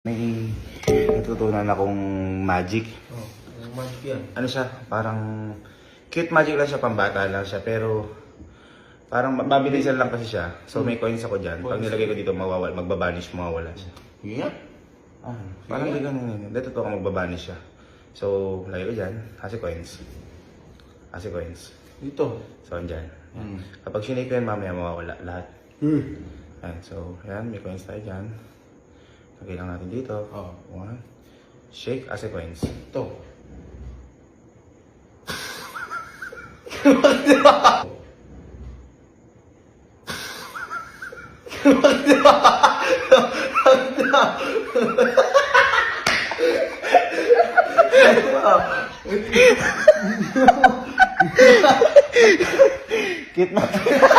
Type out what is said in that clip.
May natutunan akong magic. Oh, yung magic yan. Ano siya? Parang cute magic lang siya, pambata lang siya. Pero parang mabilisan lang kasi siya. So may coins ako dyan. Pag nilagay ko dito, mawawala, magbabanish, mawawala siya. Yeah. Parang hindi ganun. Dito to ako magbabanish siya. So, lagay ko dyan. Kasi coins. Kasi coins. Dito. So, andyan. Yan. Kapag sinake ko yan, mamaya mawawala lahat. Yan. So, yan. May coins tayo dyan. Lagay lang natin dito. Oh. One. Shake as a coins. Ito. Cute magic.